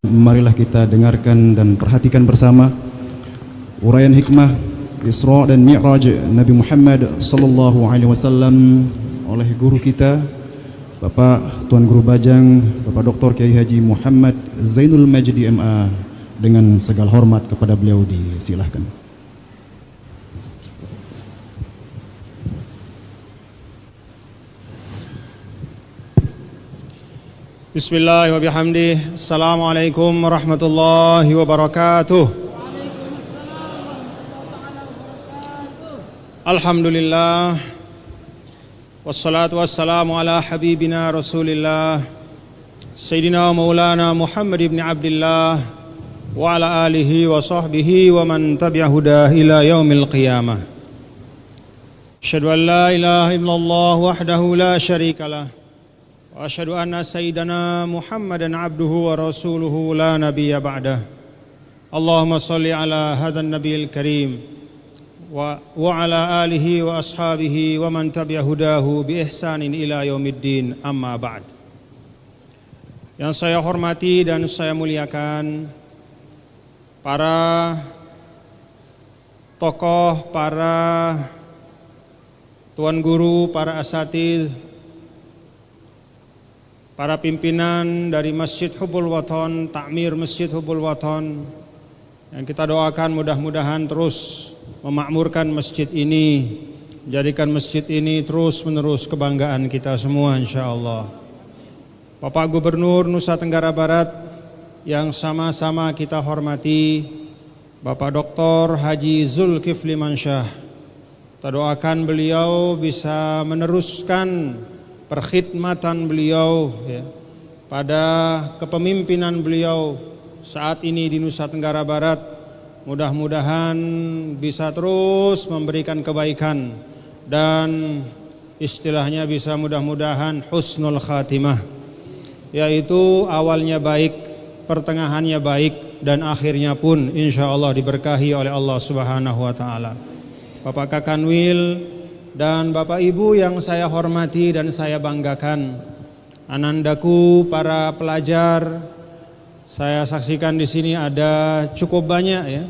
Marilah kita dengarkan dan perhatikan bersama uraian hikmah Isra dan Mi'raj Nabi Muhammad sallallahu alaihi wasallam oleh guru kita Bapak Tuan Guru Bajang, Bapak Dr. Kiai Haji Muhammad Zainul Majdi MA. Dengan segala hormat kepada beliau, disilahkan. Bismillah wa bihamdih. Assalamualaikum warahmatullahi wabarakatuh. Alhamdulillah. Wassalatu wassalamu ala habibina Rasulillah Sayyidina wa maulana Muhammad ibn Abdillah wa ala alihi wa sahbihi wa man tabi'ahudah ila yaumil qiyamah. Asyhadu an la ilaha illallah wahdahu la syarikalah wa asyhadu anna sayyidana Muhammadan abduhu wa rasuluhu la nabiyya ba'dah. Allahumma salli ala hadzal nabiyil karim wa ala alihi wa ashabihi wa man tabi'a hudahu bi ihsanin ila yaumiddin, amma ba'd. Yang saya hormati dan saya muliakan para tokoh, para tuan guru, para asatidz, para pimpinan dari Masjid Hubbul Wathon, Takmir Masjid Hubbul Wathon, yang kita doakan mudah-mudahan terus memakmurkan masjid ini, menjadikan masjid ini terus-menerus kebanggaan kita semua insyaallah. Bapak Gubernur Nusa Tenggara Barat yang sama-sama kita hormati, Bapak Dr. Haji Zulkifli Mansyah, kita doakan beliau bisa meneruskan perkhidmatan beliau ya, pada kepemimpinan beliau saat ini di Nusa Tenggara Barat. Mudah-mudahan bisa terus memberikan kebaikan dan istilahnya bisa mudah-mudahan husnul khatimah, yaitu awalnya baik, pertengahannya baik, dan akhirnya pun insyaallah diberkahi oleh Allah Subhanahu wa taala. Bapak Kakanwil dan Bapak Ibu yang saya hormati dan saya banggakan, anandaku para pelajar, saya saksikan di sini ada cukup banyak ya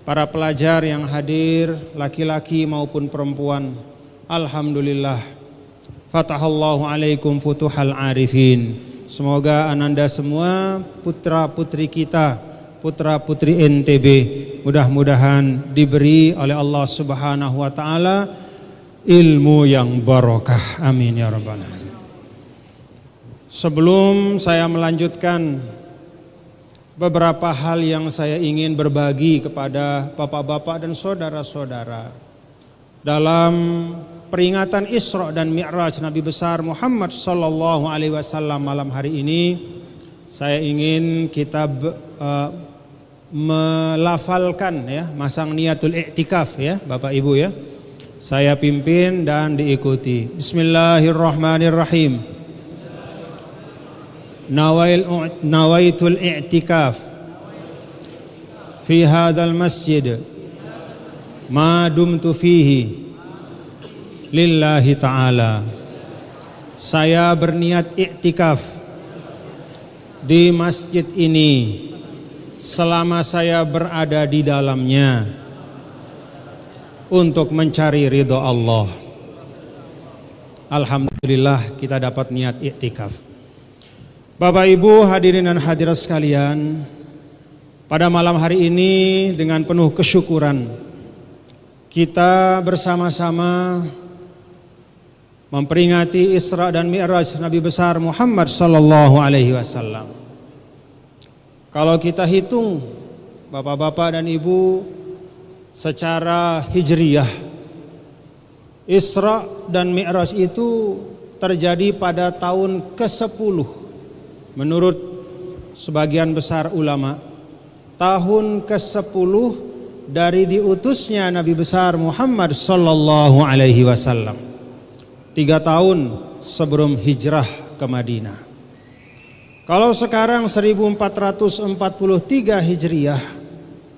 para pelajar yang hadir, laki-laki maupun perempuan. Alhamdulillah. Fatahallahu alaikum futuhal arifin. Semoga ananda semua putra-putri kita, putra-putri NTB, mudah-mudahan diberi oleh Allah Subhanahu wa taala ilmu yang barokah. Amin ya rabbal alamin. Sebelum saya melanjutkan beberapa hal yang saya ingin berbagi kepada bapak-bapak dan saudara-saudara dalam peringatan Isra dan Mi'raj Nabi besar Muhammad sallallahu alaihi wasallam malam hari ini, saya ingin kita melafalkan ya, masang niatul i'tikaf ya Bapak Ibu ya. Saya pimpin dan diikuti. Bismillahirrahmanirrahim. Nawaitul i'tikaf fi hadzal masjid ma dumtu fihi lillahi ta'ala. Saya berniat i'tikaf di masjid ini selama saya berada di dalamnya untuk mencari ridho Allah. Alhamdulillah kita dapat niat i'tikaf. Bapak Ibu hadirin dan hadirat sekalian, pada malam hari ini dengan penuh kesyukuran kita bersama-sama memperingati Isra dan Mi'raj Nabi besar Muhammad sallallahu alaihi wasallam. Kalau kita hitung Bapak-bapak dan Ibu secara hijriyah, Isra dan Mi'raj itu terjadi pada tahun ke-10 menurut sebagian besar ulama, tahun ke-10 dari diutusnya Nabi besar Muhammad sallallahu alaihi wasallam, 3 tahun sebelum hijrah ke Madinah. Kalau sekarang 1443 Hijriah,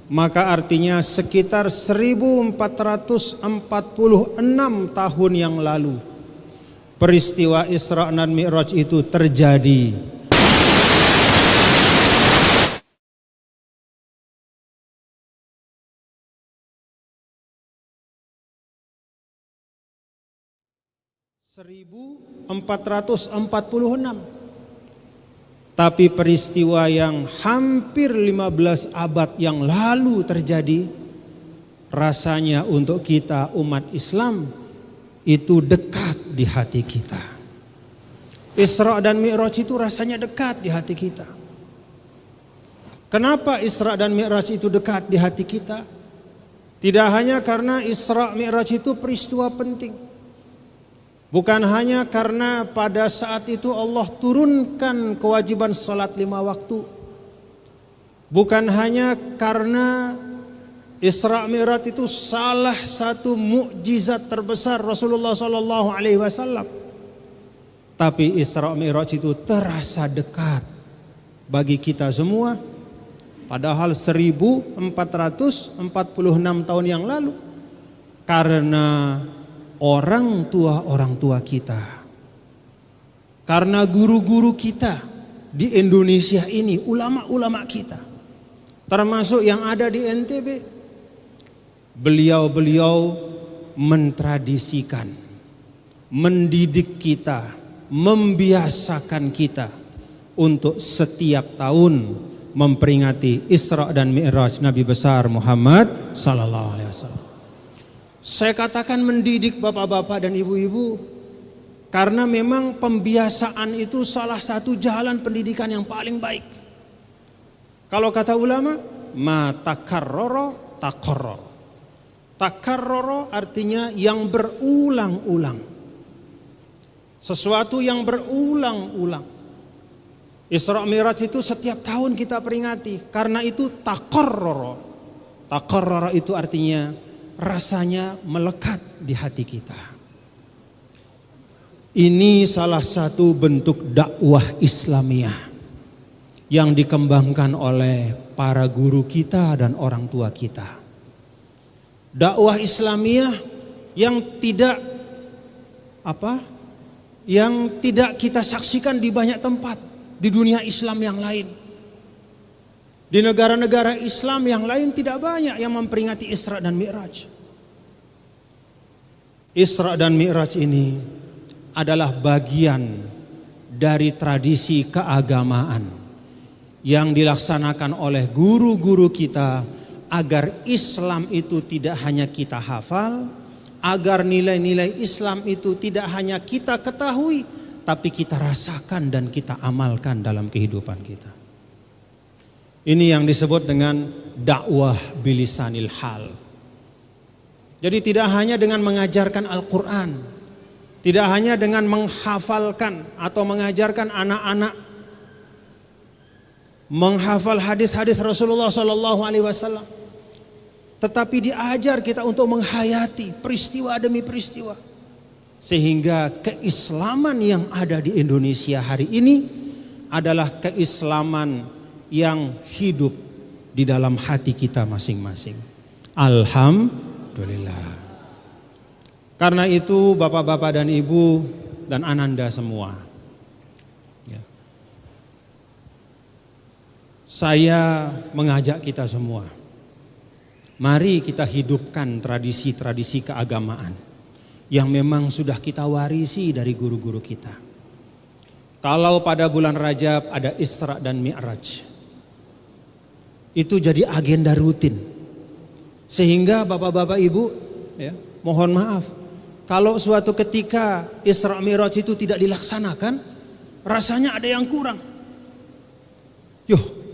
maka artinya sekitar 1446 tahun yang lalu peristiwa Isra dan Mi'raj itu terjadi. 1446. Tapi peristiwa yang hampir 15 abad yang lalu terjadi, rasanya untuk kita umat Islam itu dekat di hati kita. Isra dan Mi'raj itu rasanya dekat di hati kita. Kenapa Isra dan Mi'raj itu dekat di hati kita? Tidak hanya karena Isra Mi'raj itu peristiwa penting. Bukan hanya karena pada saat itu Allah turunkan kewajiban salat 5 waktu. Bukan hanya karena Isra Mi'raj itu salah satu mukjizat terbesar Rasulullah SAW. Tapi Isra Mi'raj itu terasa dekat bagi kita semua. Padahal 1446 tahun yang lalu. Karena orang tua kita, karena guru-guru kita di Indonesia ini, ulama-ulama kita, termasuk yang ada di NTB, beliau-beliau mentradisikan, mendidik kita, membiasakan kita untuk setiap tahun memperingati Isra dan Mi'raj Nabi besar Muhammad sallallahu alaihi wasallam. Saya katakan mendidik bapak-bapak dan ibu-ibu karena memang pembiasaan itu salah satu jalan pendidikan yang paling baik. Kalau kata ulama, ma takarrara taqarrar. Takarrara artinya yang berulang-ulang. Sesuatu yang berulang-ulang. Isra Mi'raj itu setiap tahun kita peringati. Karena itu taqarrara. Taqarrara itu artinya rasanya melekat di hati kita. Ini salah satu bentuk dakwah Islamiyah yang dikembangkan oleh para guru kita dan orang tua kita. Dakwah Islamiyah yang tidak kita saksikan di banyak tempat di dunia Islam yang lain. Di negara-negara Islam yang lain tidak banyak yang memperingati Isra dan Mi'raj. Isra dan Mi'raj ini adalah bagian dari tradisi keagamaan yang dilaksanakan oleh guru-guru kita agar Islam itu tidak hanya kita hafal, agar nilai-nilai Islam itu tidak hanya kita ketahui, tapi kita rasakan dan kita amalkan dalam kehidupan kita. Ini yang disebut dengan dakwah bilisanil hal. Jadi tidak hanya dengan mengajarkan Al-Quran, tidak hanya dengan menghafalkan atau mengajarkan anak-anak menghafal hadis-hadis Rasulullah SAW, tetapi diajar kita untuk menghayati peristiwa demi peristiwa, sehingga keislaman yang ada di Indonesia hari ini adalah keislaman yang hidup di dalam hati kita masing-masing. Alhamdulillah. Karena itu bapak-bapak dan ibu dan ananda semua, ya, saya mengajak kita semua, mari kita hidupkan tradisi-tradisi keagamaan yang memang sudah kita warisi dari guru-guru kita. Kalau pada bulan Rajab ada Isra dan Mi'raj, itu jadi agenda rutin. Sehingga bapak-bapak ibu, ya, mohon maaf, kalau suatu ketika Isra Mi'raj itu tidak dilaksanakan, rasanya ada yang kurang.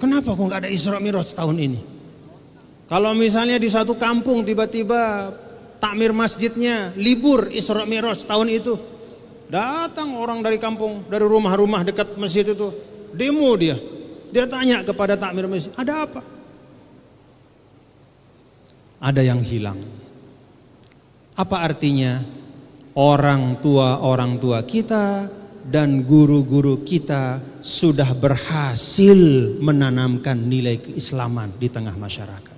Kenapa kok gak ada Isra Mi'raj tahun ini? Kalau misalnya di suatu kampung tiba-tiba takmir masjidnya libur Isra Mi'raj tahun itu, datang orang dari kampung, dari rumah-rumah dekat masjid itu, demo dia. Dia tanya kepada takmir masjid, ada apa? Ada yang hilang. Apa artinya? Orang tua kita dan guru-guru kita sudah berhasil menanamkan nilai keislaman di tengah masyarakat.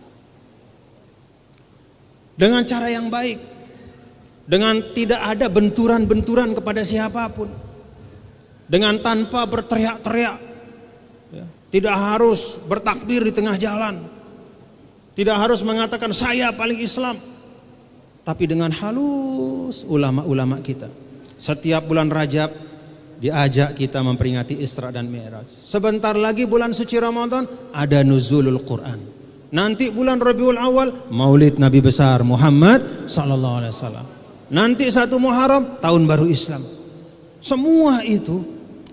Dengan cara yang baik. Dengan tidak ada benturan-benturan kepada siapapun. Dengan tanpa berteriak-teriak. Tidak harus bertakbir di tengah jalan. Tidak harus mengatakan saya paling Islam. Tapi dengan halus ulama-ulama kita Setiap bulan Rajab diajak kita memperingati Isra dan Mi'raj. Sebentar lagi bulan suci Ramadan ada nuzulul Quran. Nanti bulan Rabiul Awal Maulid Nabi besar Muhammad sallallahu alaihi wasallam. Nanti 1 Muharram tahun baru Islam. Semua itu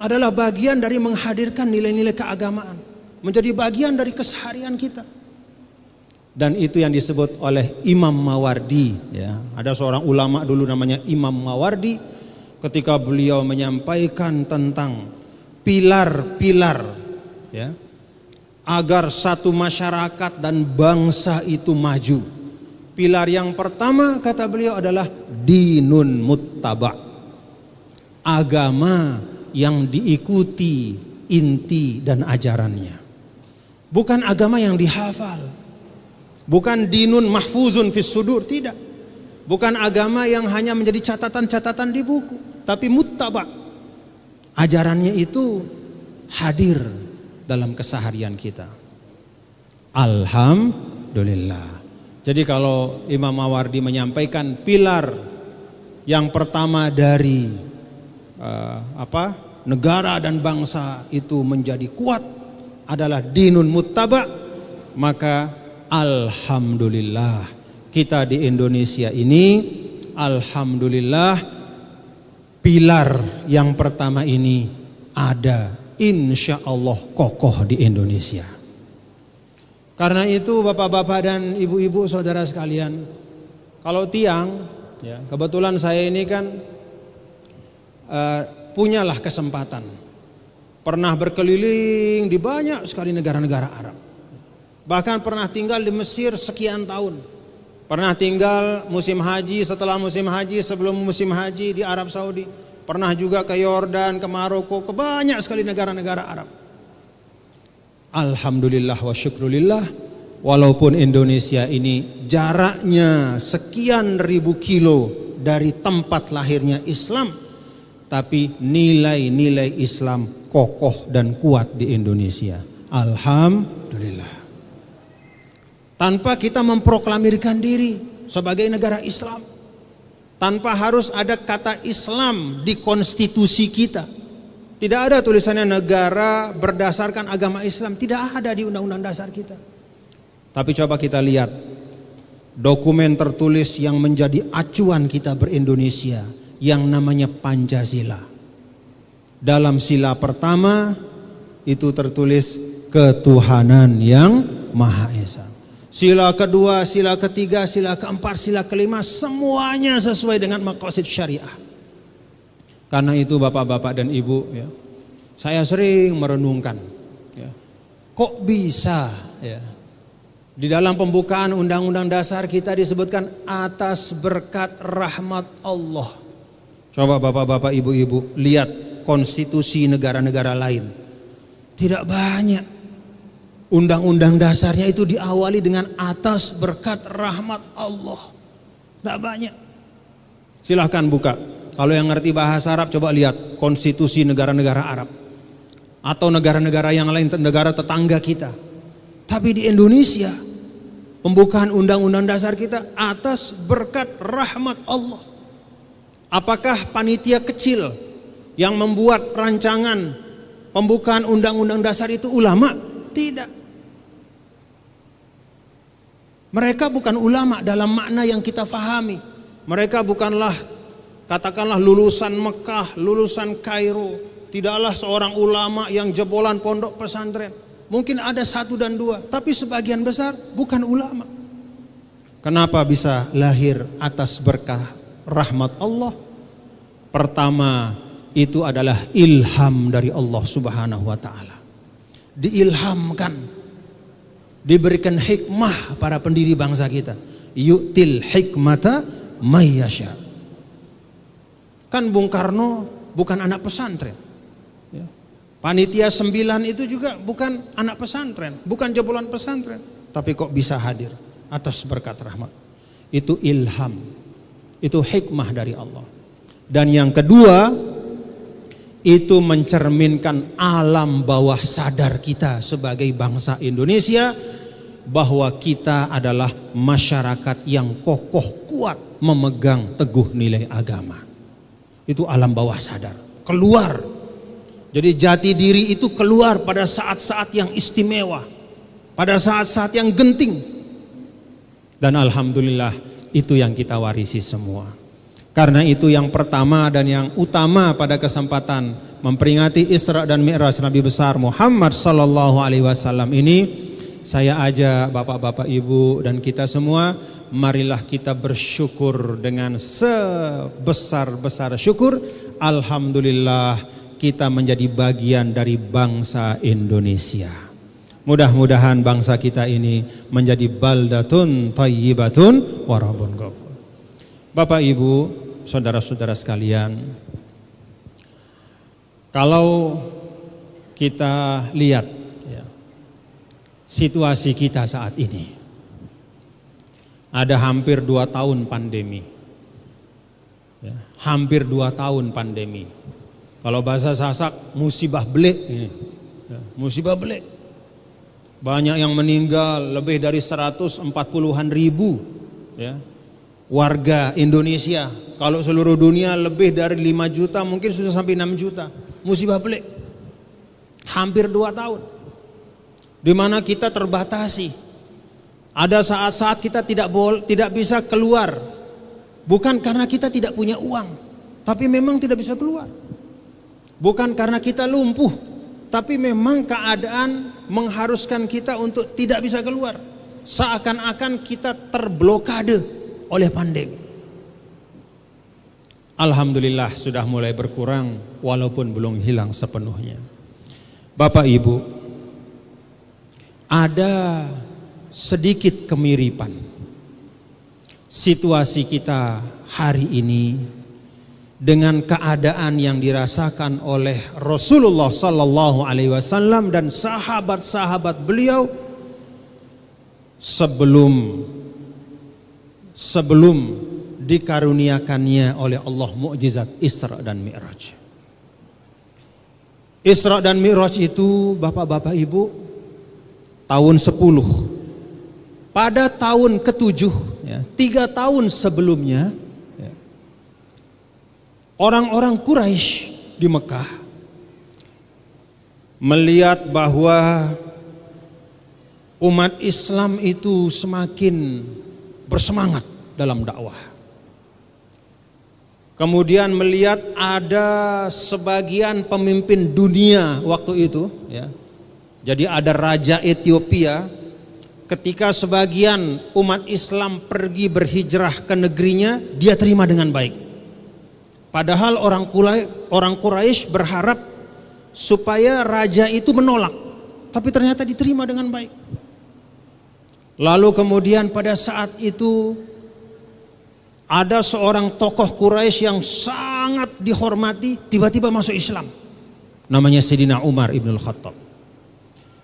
adalah bagian dari menghadirkan nilai-nilai keagamaan, menjadi bagian dari keseharian kita. Dan itu yang disebut oleh Imam Mawardi, ya. Ada seorang ulama dulu namanya Imam Mawardi, ketika beliau menyampaikan tentang pilar-pilar, ya, agar satu masyarakat dan bangsa itu maju. Pilar yang pertama kata beliau adalah dinun muttaba, agama yang diikuti inti dan ajarannya. Bukan agama yang dihafal, bukan dinun mahfuzun fis sudur, tidak. Bukan agama yang hanya menjadi catatan-catatan di buku, tapi muttaba. Ajarannya itu hadir dalam keseharian kita. Alhamdulillah. Jadi kalau Imam Mawardi menyampaikan pilar yang pertama dari negara dan bangsa itu menjadi kuat adalah dinun muttaba, maka alhamdulillah kita di Indonesia ini, alhamdulillah pilar yang pertama ini ada, insya Allah kokoh di Indonesia. Karena itu bapak-bapak dan ibu-ibu saudara sekalian, kalau tiang, ya, kebetulan saya ini kan punyalah kesempatan pernah berkeliling di banyak sekali negara-negara Arab. Bahkan pernah tinggal di Mesir sekian tahun. Pernah tinggal musim haji, setelah musim haji, sebelum musim haji di Arab Saudi. Pernah juga ke Yordan, ke Maroko, ke banyak sekali negara-negara Arab. Alhamdulillah wa syukrulillah, walaupun Indonesia ini jaraknya sekian ribu kilo dari tempat lahirnya Islam, tapi nilai-nilai Islam kokoh dan kuat di Indonesia. Alhamdulillah. Tanpa kita memproklamirkan diri sebagai negara Islam, tanpa harus ada kata Islam di konstitusi kita. Tidak ada tulisannya negara berdasarkan agama Islam, tidak ada di undang-undang dasar kita. Tapi coba kita lihat dokumen tertulis yang menjadi acuan kita ber-Indonesia, yang namanya Pancasila. Dalam sila pertama itu tertulis ketuhanan yang Maha Esa. Sila kedua, sila ketiga, sila keempat, sila kelima, semuanya sesuai dengan maqasid syariah. Karena itu bapak-bapak dan ibu, ya, saya sering merenungkan, ya, kok bisa, ya, di dalam pembukaan undang-undang dasar kita disebutkan atas berkat rahmat Allah. Coba bapak-bapak, ibu-ibu lihat konstitusi negara-negara lain, tidak banyak undang-undang dasarnya itu diawali dengan atas berkat rahmat Allah. Tidak banyak. Silahkan buka. Kalau yang ngerti bahasa Arab coba lihat konstitusi negara-negara Arab. Atau negara-negara yang lain, negara tetangga kita. Tapi di Indonesia, pembukaan undang-undang dasar kita atas berkat rahmat Allah. Apakah panitia kecil yang membuat rancangan pembukaan undang-undang dasar itu ulama? Tidak. Mereka bukan ulama dalam makna yang kita fahami. Mereka bukanlah, katakanlah, lulusan Mekah, lulusan Kairo. Tidaklah seorang ulama yang jebolan pondok pesantren. Mungkin ada 1 dan 2, tapi sebagian besar bukan ulama. Kenapa bisa lahir atas berkah rahmat Allah? Pertama, itu adalah ilham dari Allah Subhanahu wa ta'ala. Diilhamkan, diberikan hikmah para pendiri bangsa kita. Yu'til hikmata mayyasha. Kan Bung Karno bukan anak pesantren, ya. Panitia 9 itu juga bukan anak pesantren, bukan jebolan pesantren, tapi kok bisa hadir atas berkat rahmat. Itu ilham, itu hikmah dari Allah. Dan yang kedua, itu mencerminkan alam bawah sadar kita sebagai bangsa Indonesia, bahwa kita adalah masyarakat yang kokoh kuat memegang teguh nilai agama. itu alam bawah sadar, keluar. Jadi jati diri itu keluar pada saat-saat yang istimewa, pada saat-saat yang genting. Dan alhamdulillah itu yang kita warisi semua. Karena itu yang pertama dan yang utama pada kesempatan memperingati Isra dan Mi'raj Nabi besar Muhammad sallallahu alaihi wasallam ini, saya ajak Bapak-bapak, Ibu dan kita semua, marilah kita bersyukur dengan sebesar-besar syukur. Alhamdulillah kita menjadi bagian dari bangsa Indonesia. Mudah-mudahan bangsa kita ini menjadi baldatun thayyibatun wa rabbun ghafur. Bapak, Ibu, saudara-saudara sekalian, kalau kita lihat ya, situasi kita saat ini, ada hampir 2 tahun pandemi ya, hampir 2 tahun pandemi. Kalau bahasa Sasak musibah belek ini ya, musibah belek. Banyak yang meninggal, lebih dari 140-an ribu ya, warga Indonesia. Kalau seluruh dunia lebih dari 5 juta, mungkin sudah sampai 6 juta. Musibah belek. Hampir 2 tahun. Di mana kita terbatasi. Ada saat-saat kita tidak bisa keluar. Bukan karena kita tidak punya uang, tapi memang tidak bisa keluar. Bukan karena kita lumpuh, tapi memang keadaan mengharuskan kita untuk tidak bisa keluar. Seakan-akan kita terblokade oleh pandemi. Alhamdulillah sudah mulai berkurang walaupun belum hilang sepenuhnya. Bapak, Ibu, ada sedikit kemiripan situasi kita hari ini dengan keadaan yang dirasakan oleh Rasulullah sallallahu alaihi wasallam dan sahabat-sahabat beliau sebelum dikaruniakannya oleh Allah mukjizat Isra dan Mi'raj. Isra dan Mi'raj itu, Bapak-bapak, Ibu, tahun 10. Pada tahun ke-7 ya, 3 tahun sebelumnya ya, orang-orang Quraisy di Mekah melihat bahwa umat Islam itu semakin bersemangat dalam dakwah. Kemudian melihat ada sebagian pemimpin dunia waktu itu ya. Jadi ada raja Ethiopia, ketika sebagian umat Islam pergi berhijrah ke negerinya, dia terima dengan baik. Padahal orang Quraisy berharap supaya raja itu menolak, tapi ternyata diterima dengan baik. Lalu kemudian pada saat itu ada seorang tokoh Quraisy yang sangat dihormati tiba-tiba masuk Islam. Namanya Sayyidina Umar ibn al-Khattab.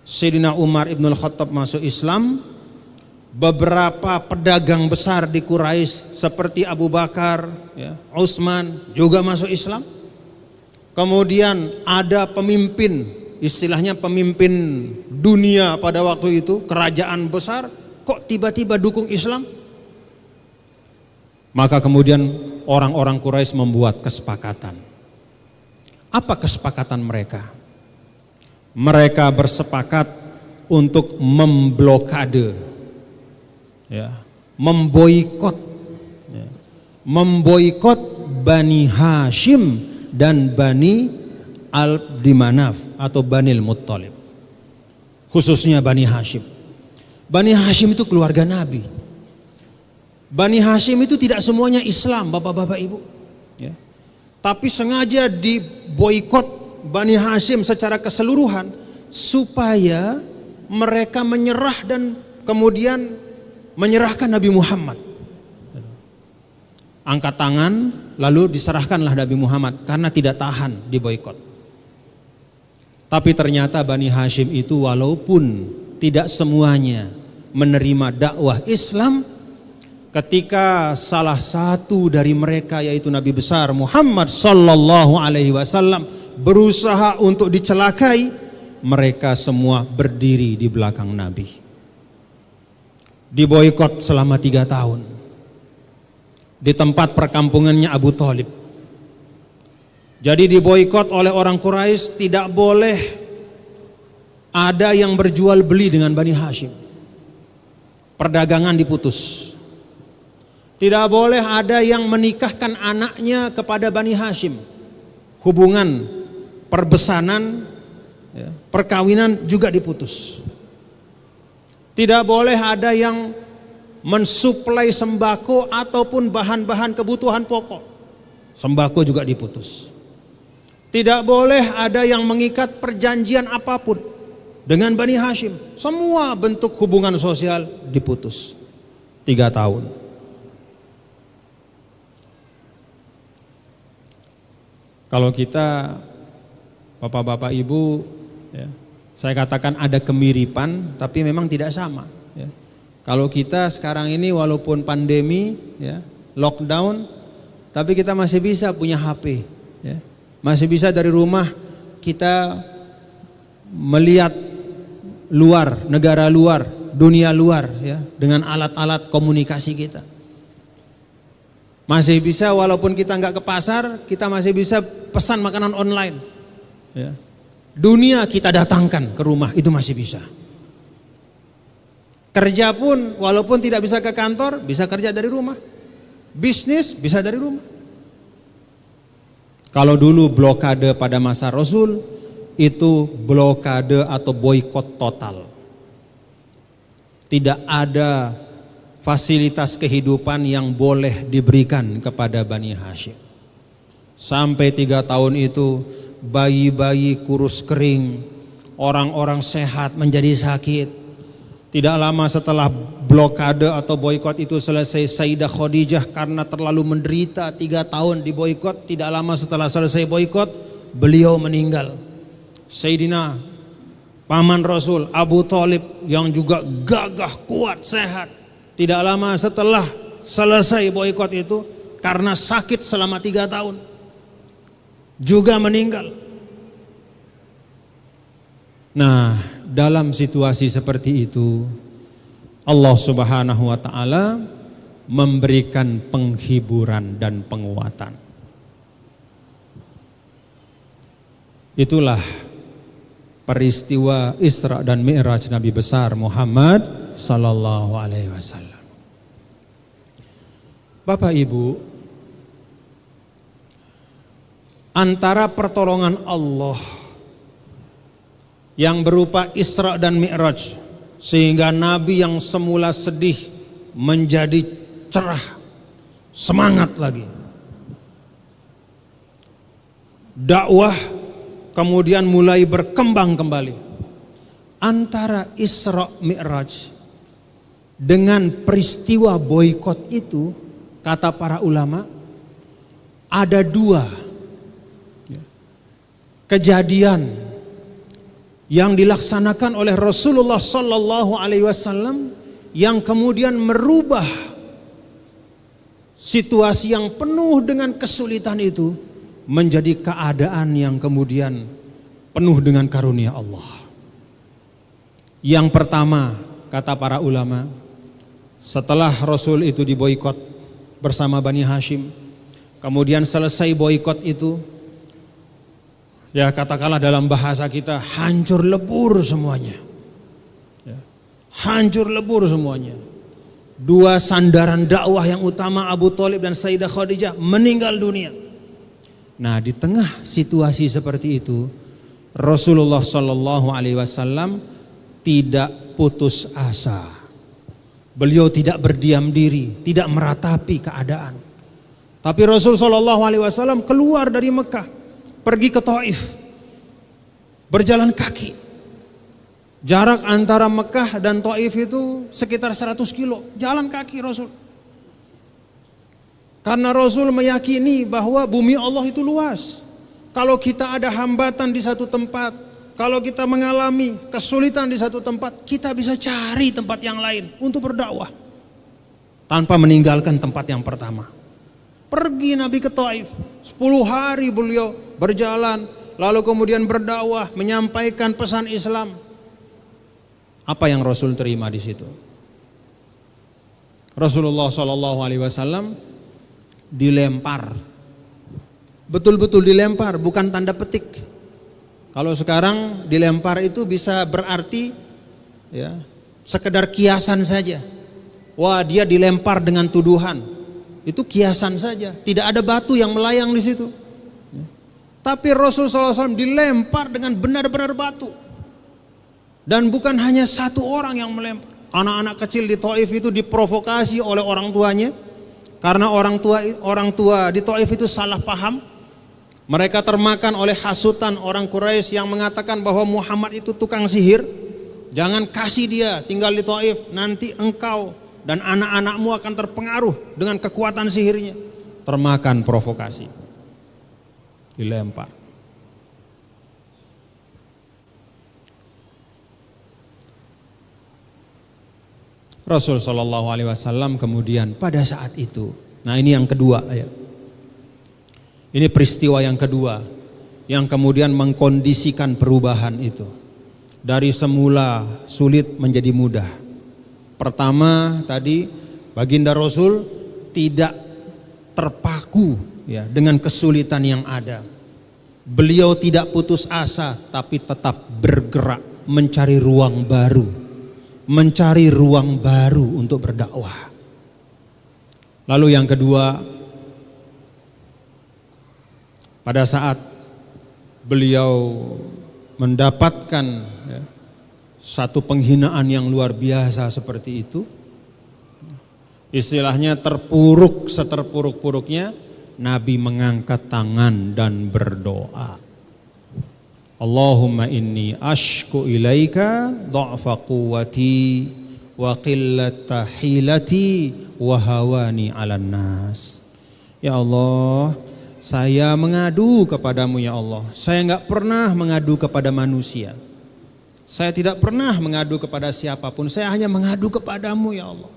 Sayyidina Umar ibn al-Khattab masuk Islam. Beberapa pedagang besar di Quraisy seperti Abu Bakar, ya, Utsman juga masuk Islam. Kemudian ada pemimpin, istilahnya pemimpin dunia pada waktu itu, kerajaan besar, kok tiba-tiba dukung Islam? Maka kemudian orang-orang Quraisy membuat kesepakatan. Apa kesepakatan mereka? Mereka bersepakat untuk memblokade, ya, memboikot Bani Hashim dan Bani Abdimanaf atau Bani Muttalib. Khususnya Bani Hashim. Bani Hashim itu keluarga Nabi. Bani Hashim itu tidak semuanya Islam, Bapak-bapak, Ibu ya. Tapi sengaja diboikot Bani Hashim secara keseluruhan supaya mereka menyerah dan kemudian menyerahkan Nabi Muhammad. Angkat tangan lalu diserahkanlah Nabi Muhammad karena tidak tahan diboikot. Tapi ternyata Bani Hashim itu walaupun tidak semuanya menerima dakwah Islam, ketika salah satu dari mereka yaitu Nabi besar Muhammad sallallahu alaihi wasallam berusaha untuk dicelakai, mereka semua berdiri di belakang Nabi. Diboikot selama 3 tahun. Di tempat perkampungannya Abu Thalib. Jadi diboikot oleh orang Quraisy, tidak boleh ada yang berjual beli dengan Bani Hashim. Perdagangan diputus. Tidak boleh ada yang menikahkan anaknya kepada Bani Hashim. Hubungan perbesanan, perkawinan juga diputus. Tidak boleh ada yang mensuplai sembako ataupun bahan-bahan kebutuhan pokok. Sembako juga diputus. Tidak boleh ada yang mengikat perjanjian apapun dengan Bani Hashim. Semua bentuk hubungan sosial diputus. 3 tahun. Kalau kita, bapak-bapak ibu, ya, saya katakan ada kemiripan, tapi memang tidak sama. Ya. Kalau kita sekarang ini walaupun pandemi, ya, lockdown, tapi kita masih bisa punya HP. Ya. Masih bisa dari rumah kita melihat luar, negara luar, dunia luar, ya, dengan alat-alat komunikasi kita. Masih bisa walaupun kita nggak ke pasar, kita masih bisa pesan makanan online. Ya. Dunia kita datangkan ke rumah, itu masih bisa. Kerja pun walaupun tidak bisa ke kantor, bisa kerja dari rumah. Bisnis bisa dari rumah. Kalau dulu blokade pada masa Rasul, itu blokade atau boikot total. Tidak ada fasilitas kehidupan yang boleh diberikan kepada Bani Hashim. Sampai 3 tahun itu bayi-bayi kurus kering, orang-orang sehat menjadi sakit. Tidak lama setelah blokade atau boikot itu selesai, Sayyidah Khadijah karena terlalu menderita 3 tahun diboikot, tidak lama setelah selesai boikot beliau meninggal. Sayyidina paman Rasul Abu Thalib yang juga gagah, kuat, sehat, tidak lama setelah selesai boikot itu karena sakit selama 3 tahun juga meninggal. Nah, dalam situasi seperti itu Allah Subhanahu wa taala memberikan penghiburan dan penguatan. Itulah peristiwa Isra dan Mi'raj Nabi besar Muhammad sallallahu alaihi wasallam. Bapak Ibu, antara pertolongan Allah yang berupa Isra dan Mi'raj sehingga Nabi yang semula sedih menjadi cerah, semangat lagi. Dakwah kemudian mulai berkembang kembali. Antara Isra Mi'raj dengan peristiwa boikot itu, kata para ulama, ada 2 kejadian yang dilaksanakan oleh Rasulullah Sallallahu Alaihi Wasallam yang kemudian merubah situasi yang penuh dengan kesulitan itu menjadi keadaan yang kemudian penuh dengan karunia Allah. Yang pertama, kata para ulama, setelah Rasul itu diboikot bersama Bani Hashim, kemudian selesai boikot itu, ya katakanlah dalam bahasa kita, hancur lebur semuanya. Ya, hancur lebur semuanya. 2 sandaran dakwah yang utama, Abu Thalib dan Sayyidah Khadijah, meninggal dunia. Nah, di tengah situasi seperti itu, Rasulullah Sallallahu Alaihi Wasallam tidak putus asa. Beliau tidak berdiam diri, tidak meratapi keadaan. Tapi Rasul Sallallahu Alaihi Wasallam keluar dari Mekah, pergi ke Taif, berjalan kaki. Jarak antara Mekah dan Taif itu sekitar 100 kilo, jalan kaki Rasul. Karena Rasul meyakini bahwa bumi Allah itu luas. Kalau kita ada hambatan di satu tempat, kalau kita mengalami kesulitan di satu tempat, kita bisa cari tempat yang lain untuk berdakwah tanpa meninggalkan tempat yang pertama. Pergi Nabi ke Taif, 10 hari beliau berjalan, lalu kemudian berdakwah, menyampaikan pesan Islam. Apa yang Rasul terima di situ? Rasulullah SAW dilempar betul-betul dilempar, bukan tanda petik. Kalau sekarang dilempar itu bisa berarti ya, sekedar kiasan saja. Wah, dia dilempar dengan tuduhan. Itu kiasan saja, tidak ada batu yang melayang di situ. Tapi Rasulullah SAW dilempar dengan benar-benar batu. Dan bukan hanya satu orang yang melempar. Anak-anak kecil di Taif itu diprovokasi oleh orang tuanya. Karena orang tua di Taif itu salah paham. Mereka termakan oleh hasutan orang Quraisy yang mengatakan bahwa Muhammad itu tukang sihir. Jangan kasih dia tinggal di Taif, nanti engkau dan anak-anakmu akan terpengaruh dengan kekuatan sihirnya. Termakan provokasi, dilempar. Rasul Shallallahu Alaihi Wasallam kemudian pada saat itu, nah ini yang kedua ya. Ini peristiwa yang kedua yang kemudian mengkondisikan perubahan itu. Dari semula sulit menjadi mudah. Pertama tadi baginda Rasul tidak terpaku ya dengan kesulitan yang ada. Beliau tidak putus asa tapi tetap bergerak mencari ruang baru. Mencari ruang baru untuk berdakwah. Lalu yang kedua, pada saat beliau mendapatkan ya, satu penghinaan yang luar biasa seperti itu, istilahnya terpuruk seterpuruk-puruknya, Nabi mengangkat tangan dan berdoa. Allahumma inni ashku ilaika dha'fa quwwati wa qillata hilati wa hawani 'alan nas. Ya Allah, saya mengadu kepadamu ya Allah. Saya enggak pernah mengadu kepada manusia. Saya tidak pernah mengadu kepada siapapun. Saya hanya mengadu kepadamu ya Allah.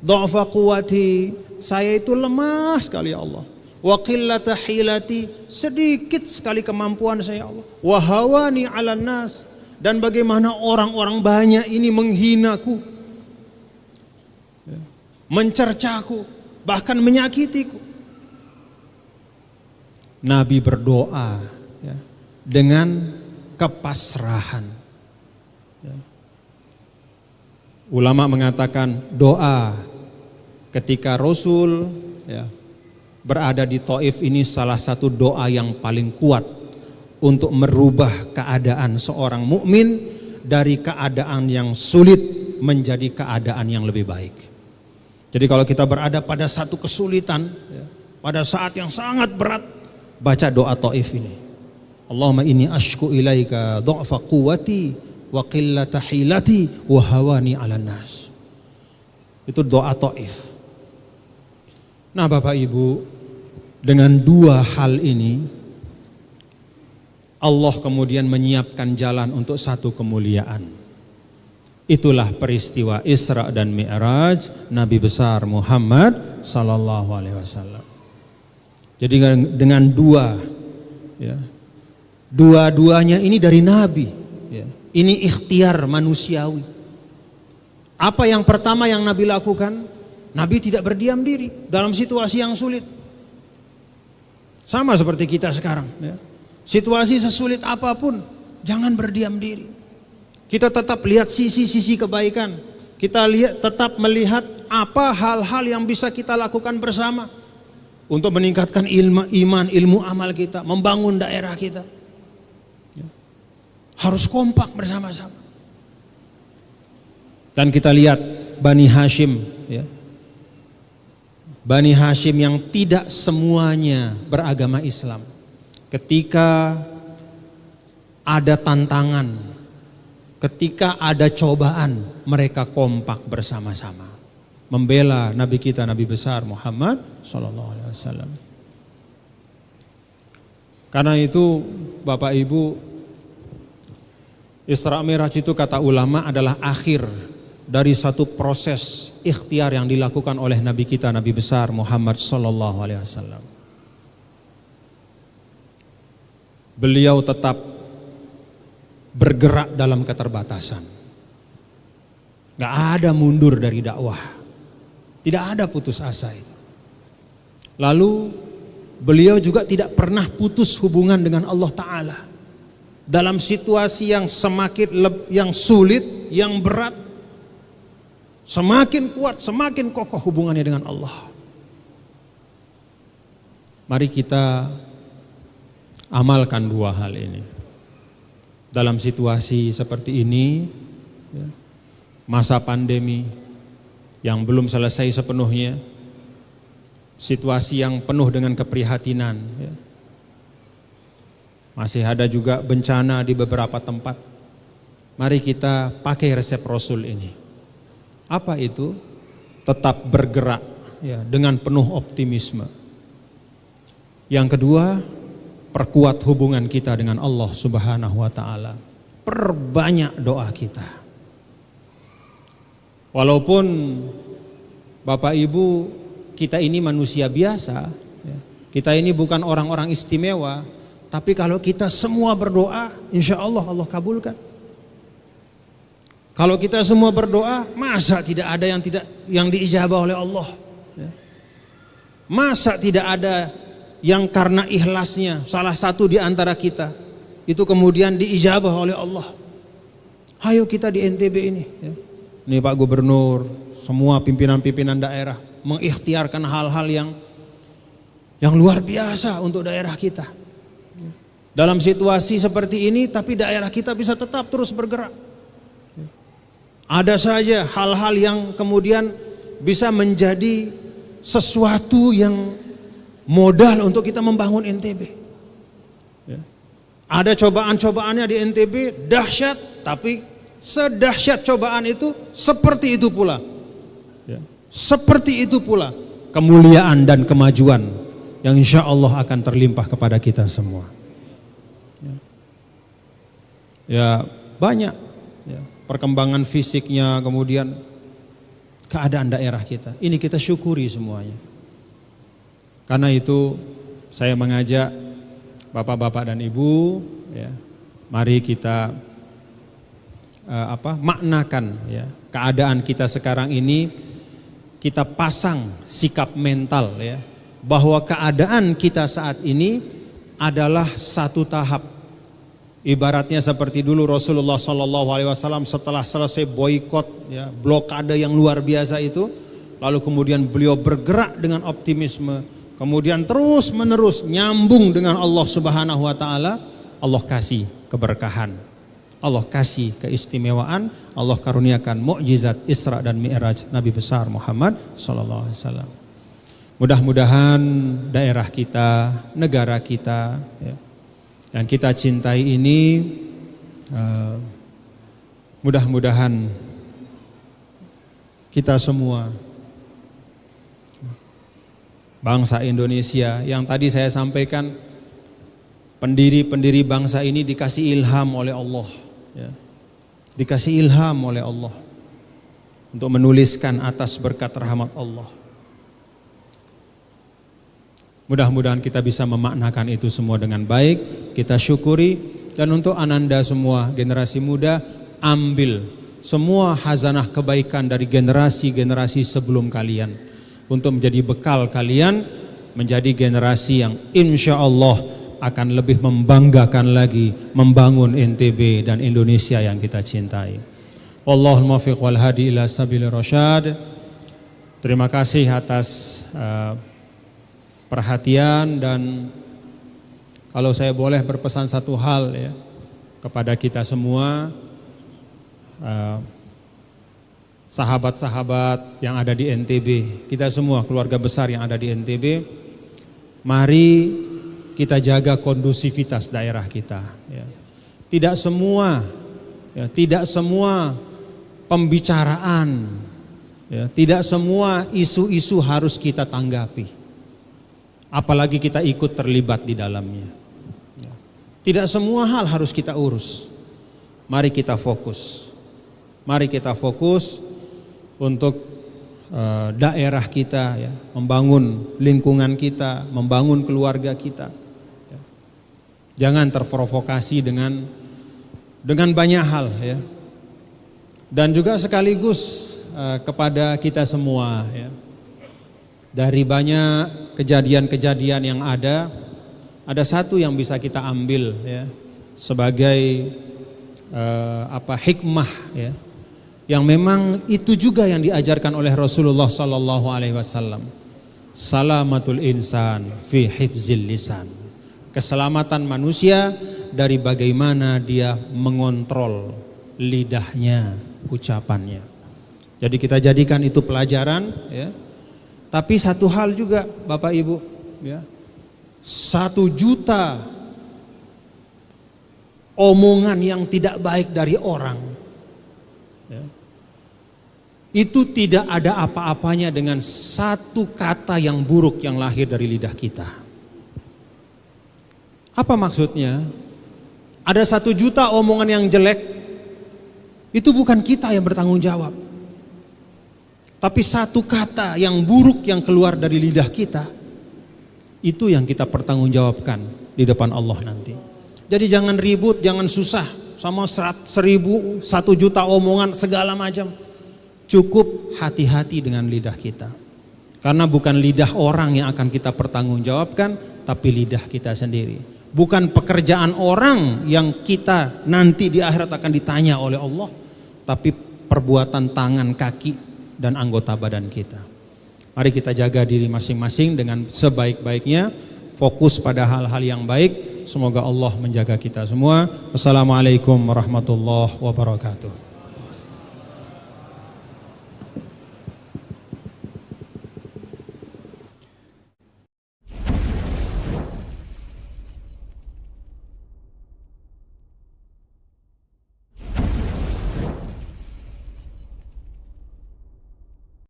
Dha'fa quwwati, saya itu lemah sekali ya Allah. Wa qillata hilati, sedikit sekali kemampuan saya ya Allah. Wa hawani 'alan nas, dan bagaimana orang-orang banyak ini menghinaku, mencercaku, bahkan menyakitiku. Nabi berdoa ya, dengan kepasrahan. Ya. Ulama mengatakan doa ketika Rasul ya, berada di Taif ini salah satu doa yang paling kuat untuk merubah keadaan seorang mukmin dari keadaan yang sulit menjadi keadaan yang lebih baik. Jadi kalau kita berada pada satu kesulitan, ya, pada saat yang sangat berat, baca doa Taif ini. Allahumma inni ashku ilaika dha'fa quwwati wa qillata hilati wa hawani 'alan nas. Itu doa Taif. Nah, Bapak Ibu, dengan dua hal ini Allah kemudian menyiapkan jalan untuk satu kemuliaan. Itulah peristiwa Isra dan Mi'raj Nabi besar Muhammad sallallahu alaihi wasallam. Jadi dengan dua-duanya ini dari Nabi ya. Ini ikhtiar manusiawi. Apa yang pertama yang Nabi lakukan? Nabi tidak berdiam diri dalam situasi yang sulit. Sama seperti kita sekarang ya. Situasi sesulit apapun, jangan berdiam diri. Kita tetap lihat sisi-sisi kebaikan. Kita tetap melihat apa hal-hal yang bisa kita lakukan bersama untuk meningkatkan iman, ilmu amal kita, membangun daerah kita. Harus kompak bersama-sama. Dan kita lihat Bani Hashim ya. Bani Hashim yang tidak semuanya beragama Islam. Ketika ada tantangan, ketika ada cobaan, mereka kompak bersama-sama membela Nabi kita, Nabi besar Muhammad sallallahu alaihi wasallam. Karena itu Bapak Ibu, Isra Mi'raj itu kata ulama adalah akhir dari satu proses ikhtiar yang dilakukan oleh Nabi kita, Nabi besar Muhammad sallallahu alaihi wasallam. Beliau tetap bergerak dalam keterbatasan. Gak ada mundur dari dakwah. Tidak ada putus asa itu. Lalu beliau juga tidak pernah putus hubungan dengan Allah Ta'ala. Dalam situasi yang yang sulit, yang berat, semakin kuat, semakin kokoh hubungannya dengan Allah. Mari kita amalkan dua hal ini. Dalam situasi seperti ini, masa pandemi yang belum selesai sepenuhnya, situasi yang penuh dengan keprihatinan, masih ada juga bencana di beberapa tempat. Mari kita pakai resep Rasul ini. Apa itu? Tetap bergerak dengan penuh optimisme. Yang kedua, perkuat hubungan kita dengan Allah Subhanahu wa Ta'ala. Perbanyak doa kita. Walaupun Bapak Ibu, kita ini manusia biasa, kita ini bukan orang-orang istimewa, tapi kalau kita semua berdoa, insya Allah Allah kabulkan. Kalau kita semua berdoa, masa tidak ada yang diijabah oleh Allah? Masa tidak ada yang karena ikhlasnya salah satu di antara kita itu kemudian diijabah oleh Allah? Ayo kita di NTB ini, Ini Pak Gubernur, semua pimpinan-pimpinan daerah mengikhtiarkan hal-hal yang luar biasa untuk daerah kita. Dalam situasi seperti ini, tapi daerah kita bisa tetap terus bergerak. Ada saja hal-hal yang kemudian bisa menjadi sesuatu yang modal untuk kita membangun NTB. Ada cobaan-cobaannya di NTB dahsyat, tapi sedahsyat cobaan itu seperti itu pula. Seperti itu pula kemuliaan dan kemajuan yang insya Allah akan terlimpah kepada kita semua. Ya banyak perkembangan fisiknya, kemudian keadaan daerah kita. Ini kita syukuri semuanya. Karena itu saya mengajak Bapak-bapak dan Ibu, mari kita maknakan keadaan kita sekarang ini, kita pasang sikap mental bahwa keadaan kita saat ini adalah satu tahap. Ibaratnya seperti dulu Rasulullah SAW setelah selesai boikot, blokade yang luar biasa itu, lalu kemudian beliau bergerak dengan optimisme, kemudian terus menerus nyambung dengan Allah Subhanahu Wa Taala. Allah kasih keberkahan, Allah kasih keistimewaan, Allah karuniakan mukjizat Isra dan Mi'raj Nabi besar Muhammad SAW. Mudah-mudahan daerah kita, negara kita, yang kita cintai ini, mudah-mudahan kita semua bangsa Indonesia yang tadi saya sampaikan, pendiri-pendiri bangsa ini dikasih ilham oleh Allah, dikasih ilham oleh Allah untuk menuliskan atas berkat rahmat Allah. Mudah-mudahan kita bisa memaknakan itu semua dengan baik, kita syukuri. Dan untuk ananda semua generasi muda, ambil semua hazanah kebaikan dari generasi-generasi sebelum kalian untuk menjadi bekal kalian menjadi generasi yang insya Allah akan lebih membanggakan lagi membangun NTB dan Indonesia yang kita cintai. Wallahul muwaffiq wal hadi ila sabilir rasyad. Terima kasih atas perhatian, dan kalau saya boleh berpesan satu hal kepada kita semua, sahabat-sahabat yang ada di NTB, kita semua keluarga besar yang ada di NTB, mari kita jaga kondusivitas daerah kita. Tidak semua pembicaraan, tidak semua isu-isu harus kita tanggapi. Apalagi kita ikut terlibat di dalamnya. Tidak semua hal harus kita urus. Mari kita fokus. Mari kita fokus untuk daerah kita, membangun lingkungan kita, membangun keluarga kita. Jangan terprovokasi dengan banyak hal, Dan juga sekaligus kepada kita semua, dari banyak kejadian-kejadian yang ada satu yang bisa kita ambil ya sebagai hikmah ya, yang memang itu juga yang diajarkan oleh Rasulullah sallallahu alaihi wasallam. Salamatul insan fi hifzil lisan. Keselamatan manusia dari bagaimana dia mengontrol lidahnya, ucapannya. Jadi kita jadikan itu pelajaran ya. Tapi satu hal juga Bapak Ibu ya, 1 juta omongan yang tidak baik dari orang ya, itu tidak ada apa-apanya dengan satu kata yang buruk yang lahir dari lidah kita. Apa maksudnya? Ada 1 juta omongan yang jelek, itu bukan kita yang bertanggung jawab. Tapi satu kata yang buruk yang keluar dari lidah kita, itu yang kita pertanggungjawabkan di depan Allah nanti. Jadi jangan ribut, jangan susah sama 1 juta omongan segala macam. Cukup hati-hati dengan lidah kita. Karena bukan lidah orang yang akan kita pertanggungjawabkan, tapi lidah kita sendiri. Bukan pekerjaan orang yang kita nanti di akhirat akan ditanya oleh Allah, tapi perbuatan tangan, kaki, dan anggota badan kita. Mari kita jaga diri masing-masing dengan sebaik-baiknya, fokus pada hal-hal yang baik. Semoga Allah menjaga kita semua. Wassalamualaikum warahmatullahi wabarakatuh.